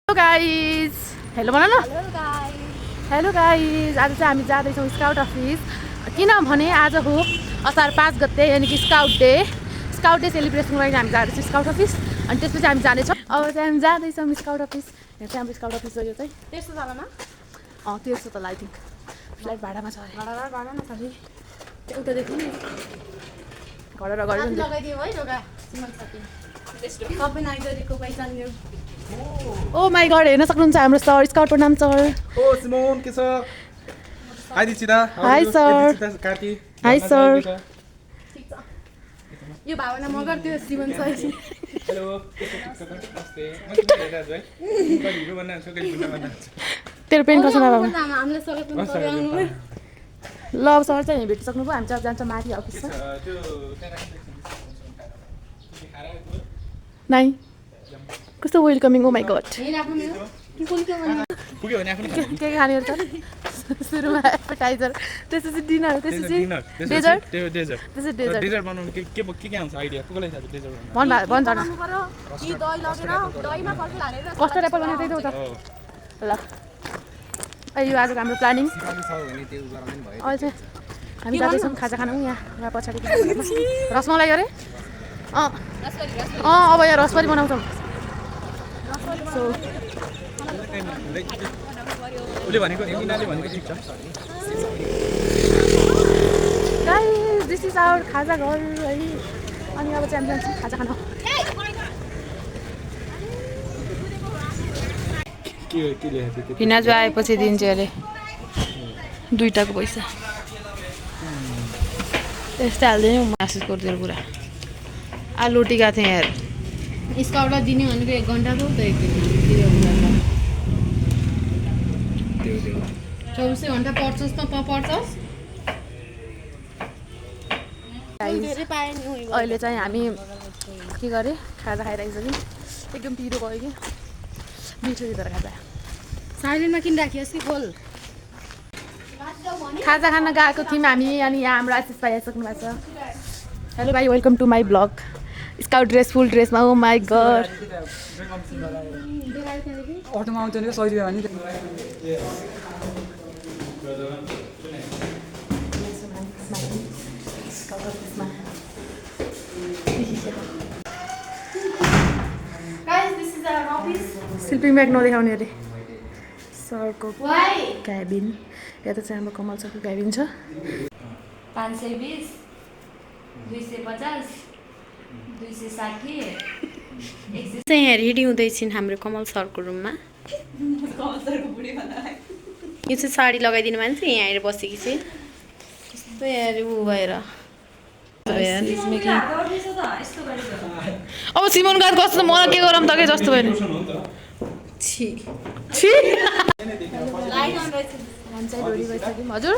Guys hello भन न। Hello guys आज चाहिँ हामी जाँदैछौँ स्काउट अफिस किनभने आज हो असार 5 गते यानि कि स्काउट डे सेलिब्रेसनको लागि हामी जाँदैछौँ स्काउट अफिस। अनि त्यसपछि हामी जाँदैछौँ अब चाहिँ हामी जाँदैछौँ स्काउट अफिस। यहाँ चाहिँ हाम्रो स्काउट अफिस हो यो चाहिँ 1300 तलमा 1300 तल आई थिङ्क फ्लाइट भाडामा छ भाडा न खाली एउटादेखि घर लगाइदियो है ढोका सिमल साथी सबै नाइजरीको पैसा लियो। ओ माई गड हेर्न सक्नुहुन्छ हाम्रो सर स्काउटको नाम सर। ओ सिमोन के छ? हाई दिचिता। Hi sir. Karki. Hi sir. ठीक छ यो भावना मगर त्यो सिमन सर। हेलो नमस्ते म हेरेर है कहिले हिरो बन्न छु कहिले गुन्डा बन्न छु। तेरो पेन कसो नभए हामीले स्वागत पनि गर्नु ल अब सर चाहिँ भेटिसक्नु भयो हामी चाहिँ जान्छ माथि अफिस नाइ कस्तो वेलकमिङ ओ माई गड पुग्यो भने आफूले के खानेहरू छ सुरुमा एपेटाइजर त्यसपछि डिनर त्यसपछि डेजर्ट त्यसपछि डेजर्ट डेजर्ट बनाउनु के आउँछ आइडिया कसलाई थाहा छ डेजर्ट भन झन् कि दही लगेर दहीमा फर्केर हालेर कस्तो एप्पल बनाउँदै देऊ त ल यो आजको हाम्रो प्लानिङ अहिले चाहिँ हामी जाँदैछौँ खाजा खानु यहाँ पछाडि रसमलाई अरे अब यहाँ रसमलाई बनाउँछौँ सो उसले भनेको यिनीहरूले भनेको ठिक छ। गाइस दिस इज आवर खाजा घर है। अनि अब चाहिँ हामी जान्छौँ खाजा खान। हिनाजु आएपछि दिन्छ अरे 2टाको पैसा त्यस्तै हाल्दैन मासुस गरिदिएर पुरा आलु रोटी गएको थिएँ यार स्काउटलाई दिने भनेको 1 घन्टा पो त 24 घन्टा पर्छस् त पर्छस् अहिले चाहिँ हामी के गरे खाजा खाइराखिसक्यौँ एकदम पिरो गयो कि मिठो दिँदो खाजा साइलेन्टमा किन राखियोस् कि खोल खाजा खान गएको थियौँ हामी अनि यहाँ हाम्रो आशिष भाइ आइसक्नु भएको छ। हेलो भाइ welcome to my blog scout dress full ड्रेसमा ओ माई गड अटोमा आउँछ नि 100 रुपियाँ भने स्लिपिङ ब्याग नदेखाउने अरे सरको क्याबिन यता चाहिँ हाम्रो कमल सरको क्याबिन छ 520 250 260 चाहिँ यहाँ रेडी हुँदैछन् हाम्रो कमल सरको रुममा। यो चाहिँ साडी लगाइदिनु मान्छे यहाँ आएर बसेकी चाहिँ कस्तो यार ऊ भएर अब सिमन गात कस्तो मलाई के गरौँ त के जस्तो भयो हजुर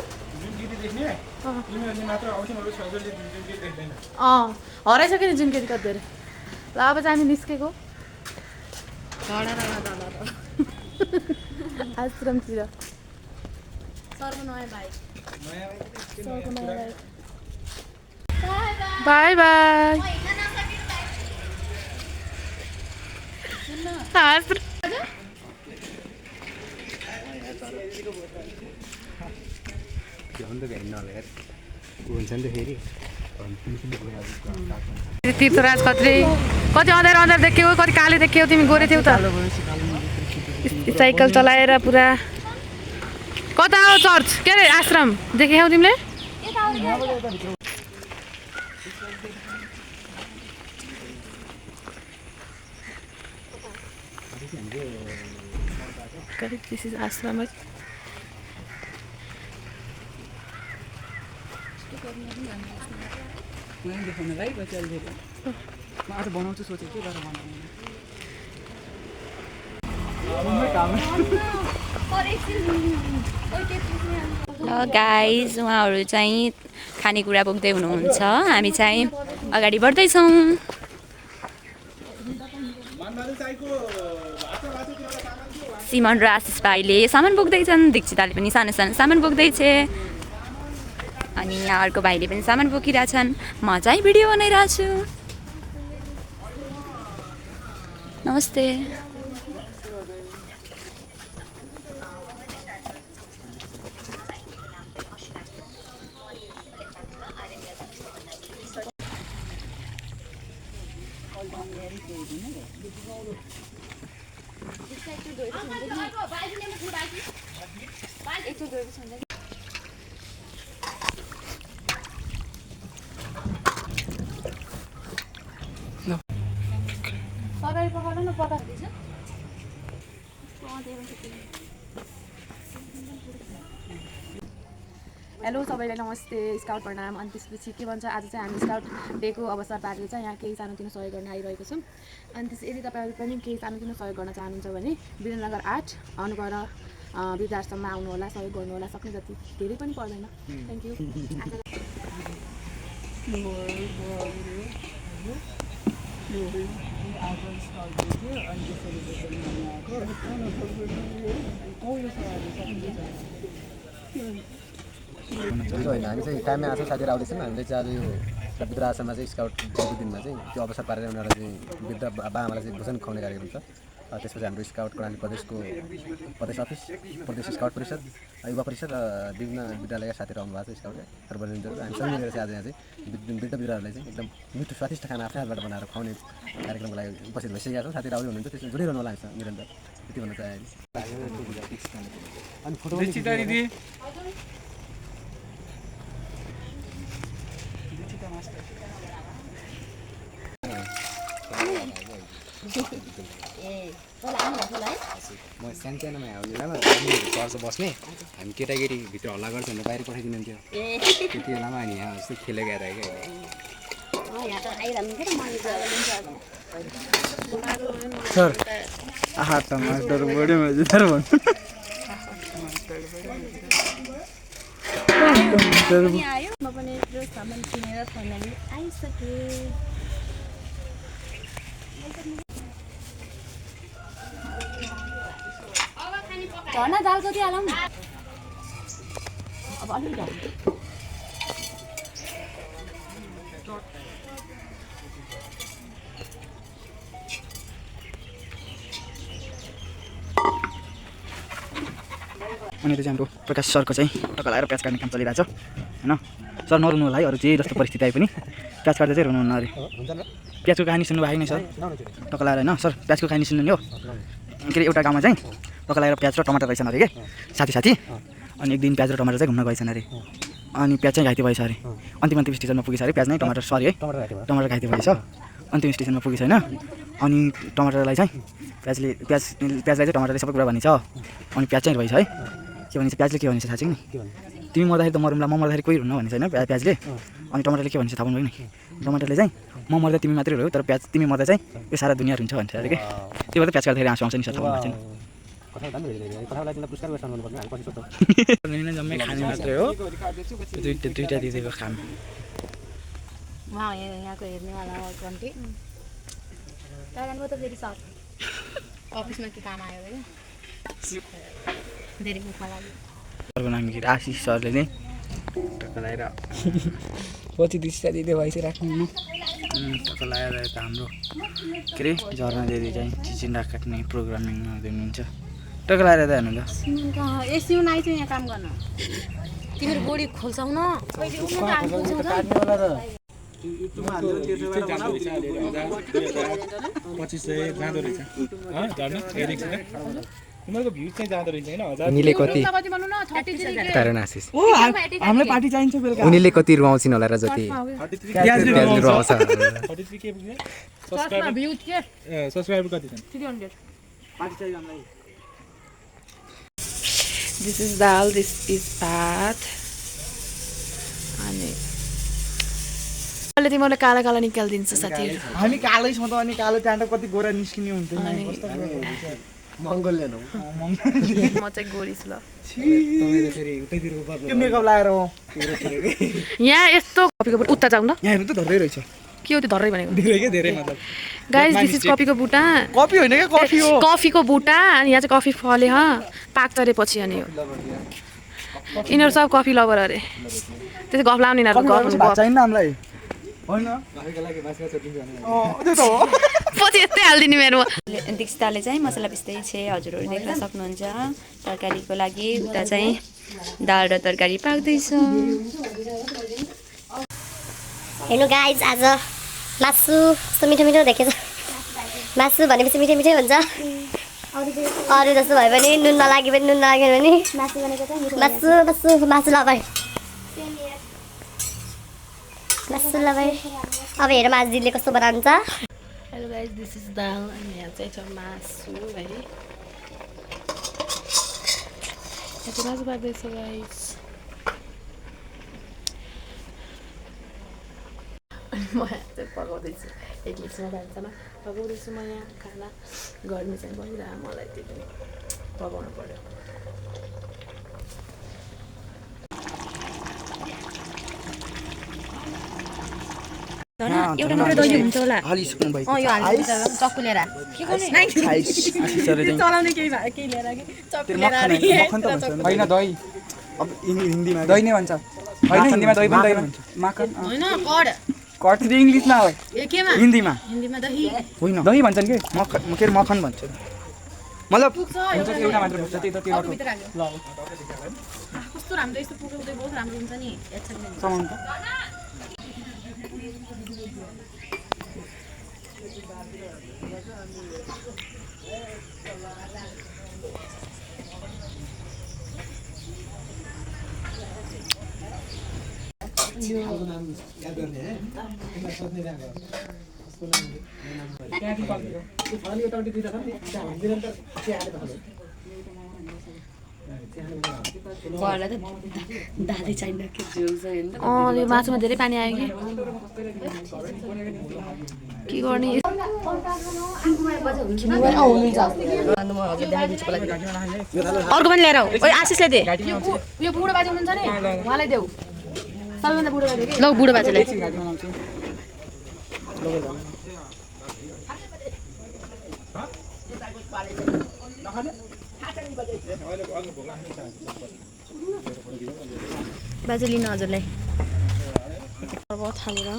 हराइसक्यो नि जुन केटी कति ल अब चाहिँ हामी निस्केको आश्रमतिर बाई बाई तीर्थराज कति अँधार देख्यौ कति काले देख्यौ तिमी गोरे थियौ त साइकल चलाएर पुरा कता हो चर्च के अरे आश्रम देख्यौ तिमीले दिस इज आश्रम बनाउँछु सोचेको गरेर बनाउनु ल गाइज उहाँहरू चाहिँ खानेकुरा बोक्दै हुनुहुन्छ हामी चाहिँ अगाडि बढ्दैछौँ। सिमन र आशिष भाइले सामान बोक्दैछन् दीक्षिताले पनि सानो सानो सामान बोक्दैछ अनि यहाँ अर्को भाइले पनि सामान बोकिरहेछन् म चाहिँ भिडियो बनाइरहेको छु। नमस्ते तरकारी पकाउनु न पका हेलो सबैलाई नमस्ते स्काउट प्रणाम। अनि त्यसपछि के भन्छ आज चाहिँ हामी स्काउट डेको अवसर पारेर चाहिँ यहाँ केही सानोतिनो सहयोग गर्न आइरहेको छौँ। अनि त्यस यदि तपाईँहरू पनि केही सानोतिनो सहयोग गर्न चाहनुहुन्छ भने वीरेन्द्रनगर 8 अनुगर वृद्धाश्रममा आउनुहोला, सहयोग गर्नुहोला। सक्ने जति धेरै पनि पर्दैन। Thank you. होइन हामी चाहिँ काममा आएको साथीहरू आउँदैछौँ। हामीले चाहिँ आज यो वृद्ध आश्रममा चाहिँ स्काउट डेको दिनमा चाहिँ त्यो अवसर पारेर उनीहरूलाई चाहिँ वृद्ध बाआमालाई चाहिँ भोजन खुवाउने कार्यक्रम छ। त्यसपछि हाम्रो स्काउट कर्णाली प्रदेशको प्रदेश अफिस, प्रदेश स्काउट परिषद, युवा परिषद र विभिन्न विद्यालयका साथीहरू आउनु भएको छ। स्काउटहरू हामी सबै मिलेर चाहिँ आज यहाँ चाहिँ वृद्ध बिरालोलाई चाहिँ एकदम मिठो स्वादिष्ट खाना आफ्नै हातबाट बनाएर खुवाउने कार्यक्रमको लागि उपस्थित भइसकेका छौँ। साथीहरू आउँदै हुनुहुन्छ, त्यसमा जोडिरहनु होला हामीसँग निरन्तर। यति भन्न चाहे अनि फोटो म सानसानोमा बेलामा चर्च बस्ने, हामी केटाकेटी भित्र हल्ला गर्छ भने बाहिर पठाइदिनुहुन्थ्यो। त्यति बेलामा अनि यहाँ जस्तो खेलेको आएर सर टमाटर बढी मजेदार भन्नु। म पनि यत्रो सामान किनेर फाइनली आइसके। झर्ना दाल कति हालौँ अब अलिक अनि त्यो चाहिँ हाम्रो प्रकाश सरको चाहिँ टक्का लगाएर प्याज काट्ने काम चलिरहेको छ होइन। सर नरुनु होला है, अरू जे जस्तो परिस्थिति आए पनि प्याज काट्दा चाहिँ रुनुहुन्न अरे। प्याजको कहानी सुन्नु भएको नि सर? टक्का लगाएर होइन सर, प्याजको कहानी सुन्नु नि हो। के अरे एउटा गाउँमा चाहिँ टक्का लगाएर प्याज र टमाटर रहेछन् अरे के साथी। अनि एक दिन प्याज र टमाटर चाहिँ घुम्न गएछन् अरे। अनि प्याज चाहिँ घाइते भएछ अरे। अन्तिम स्टेसनमा पुगेछ अरे। प्याज नै टमाटर सरी है, टमाटर घाइते भएछ। अन्तिम स्टेसनमा पुगेछ होइन। अनि टमाटरलाई चाहिँ प्याजलाई चाहिँ टमाटरले सबै कुरा भनिन्छ। अनि प्याज चाहिँ भएछ है। के भनिन्छ प्याजले? के भनिन्छ थाहा छैन नि। तिमी मर्दाखेरि त मरौँला, म मर्दाखेरि कोही हुन्न भनिन्छ होइन प्याजले। अनि टमाटरले के भनिन्छ थाहा पाउनु नि। टमाटरले चाहिँ म मर्दा तिमी मात्रै रह्यो, तर प्याज तिमी मर्दा चाहिँ यो सारा दुनियाँ हुन्छ भन्छ अरे के। त्यो भएर प्याज काट्दाखेरि आँसु आउँछ नि सर, थाहा पाउनु छैन। जम्मै खाने मात्रै हो, दुईवटा दिदीको काम। उहाँ यहाँको हेर्नेवाला कन्टेन्ट त्यहाँदेखि त फेरि सर अफिसमा के काम आयो अरे धेरै मुखमा लाग्यो। सरको नाम के? आशिष सरले नै टक्का लगाएर पछि दिशा दिदी भइसकिराख्नु टक्का लगाएर त हाम्रो के अरे झर्ना दिदी चाहिँ चिचिन्डा काट्ने प्रोग्रामिङमा हुनुहुन्छ। टक्का लगाएर त हेर्नु त एसियु नाइ चाहिँ यहाँ काम गर्न तिमीहरू गोडी खोल्छौ न। तिमीहरूको भ्यू चाहिँ जाँदो रहेछ होइन। उनीले कति हामीलाई पार्टी चाहिन्छ बेलुका। उनीले कति रुवाउँछिन् होला र जति प्याज रुवाउँछ। सब्सक्राइबर कति छन्? 300। पार्टी चाहिन्छ हामीलाई। This is dal, this is भात। अनि अहिले तिमीहरूले काला काला निकालिदिन्छ साथीहरू। हामी कालै छौँ त, अनि कालो त्यहाँ कति गोरा निस्किने हुन्थ्यो। मङ्गोलियन हो। म चाहिँ गोरिस ल। त्यो मेकअप लगाएर हो यहाँ यस्तो कफीको बुटा उता जाउँ न। यहाँ हेर्नु त धर्दै रहेछ। के हो त्यो धर्रै भनेको? धेरै मतलब गाइस दिस इज कफीको बुटा। कफी होइन क्या, कफी हो। कफीको बुटा। अनि यहाँ चाहिँ कफी फले पाक तरेपछि अनि हो। यिनीहरू सब कफी लभर अरे। त्यस्तै गफ लाउने यिनीहरूको गफ चाहिन्न हामीलाई। होइन त्यो त हो पछि यस्तै हालिदिने मेरोमा। दीक्षिताले चाहिँ मसला पिस्दैछ, हजुरहरू देख्न सक्नुहुन्छ। तरकारीको लागि उता चाहिँ दाल र तरकारी पाक्दैछ। हेलो गाइज, आज मासु कस्तो मिठो मिठो देखेछ। मासु भनेपछि मिठै मिठै हुन्छ। अरू जस्तो भयो भने नुन नलाग्यो भने नुन नलाग्यो भने मासु मासु मासु लभाइ मासु लभाइ। अब हेरौँ आज दिदीले कस्तो बनाउँछ। हेलो गाइज, दिस इज दाल अनि यहाँ चाहिँ छ मासु है। मासु पाक्दैछ गाइज। म यहाँ चाहिँ पकाउँदैछु, एक्लिसमा भान्सामा पकाउँदैछु म यहाँ खाना। गर्मी चाहिँ भइरह मलाई त्यही पनि पकाउनु पर्यो। एउटा मात्रै दही हुन्छ होला। हालिसक्नु भएको यो हाल्नु चक्कु लिएर चलाउने केही भयो केही लिएर कि चक्कु लिएर मक्खन त भन्छ होइन दही अब हिन्दीमा दही नै भन्छ होइन हिन्दीमा दही पनि दही भन्छ माखन होइन कड कट त इङ्ग्लिसमा हो ए केमा हिन्दीमा हिन्दीमा दही होइन दही भन्छन् कि मक्खन के अरे मक्खन भन्छ मतलब पुग्छ हुन्छ एउटा मात्र पुग्छ त्यही त त्यो भित्र हाल्यो कस्तो राम्रो यस्तो पुगाउँदै बहुत राम्रो हुन्छ नि एकछिन सामान त दादै चाहिन्न के जुल्छ हैन। यो मासुमा धेरै पानी आयो कि के गर्ने अर्को पनि लिएर आऊ। ओइ आशिषले दे यो बुढो बाजे हुनुहुन्छ नि उहाँलाई देऊ सबैभन्दा बुढो बाजे ल बुढो बाजेले बाजे लिन हजुरलाई थालेर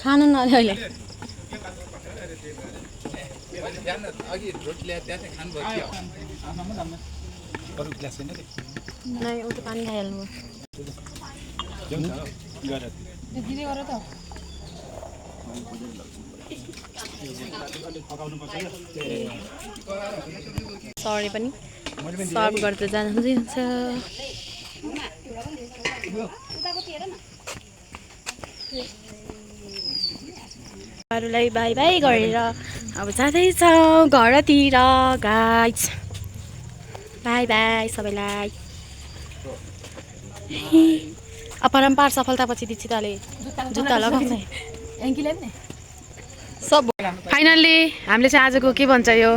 खानु न अहिले नै उ त पानी खाइहाल्नु सरी पनि सर्भ गर्दै जानुहुन्छ। अरूलाई बाई बाई गरेर अब जाँदैछौँ घरतिर गाइस। बाई बाई सबैलाई। अपरम्पार सफलतापछि दीक्षिताले जुत्ता लगाउँछ सब। फाइनल्ली हामीले चाहिँ आजको के भन्छ यो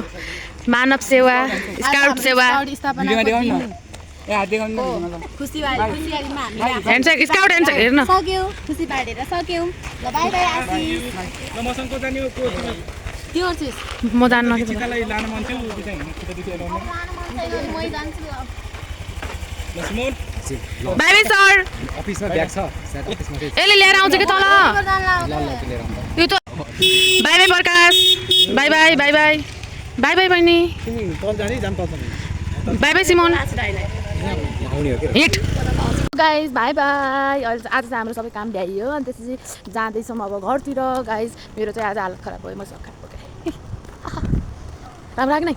मानव सेवा स्काउट सेवा ह्यान्डसेक स्काउट ह्यान्डसेक हेर्न सक्यौ खुसी बाँडेर सक्यौ। ल बाई बाई आशिष। ल मसँग को जाने हो को त्यो चिज म जान्न चितालाई लान मन थियो उति चाहिँ हिँड्नु खुट्टा दुखेर ल्याउने म जान्छु अब। ल सिमोन बाई बाई सर। अफिसमा ब्याग छ सायद अफिसमा चाहिँ यसले लिएर आउँछ कि तल ल लिएर आउँदा यो त bye bye Prakash bye bye bye bye bye bye बहिनी bye bye Simon hit guys bye bye. अहिले आज चाहिँ हाम्रो सबै काम भ्याइयो अनि त्यसपछि जाँदैछौँ अब घरतिर गाइज। मेरो चाहिँ आज हालत खराब भयो म सकाएर पकाएँ राम्रो लाग्यो नै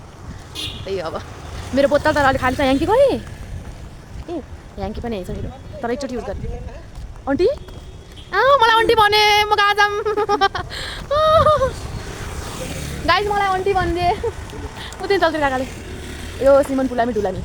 त्यही अब मेरो बोतल तर अलिक खाली छ। ह्याङ्की गएँ ए ह्याङ्की पनि हेर्छ मेरो तर एकचोटि युज गरेँ आन्टी मलाई आन्टी भने म कहाँ जाऊँ गाइज मलाई आन्टी भनिदिए उतै चल्थ्यो काकाले यो सिमन पुलामी ढुलामी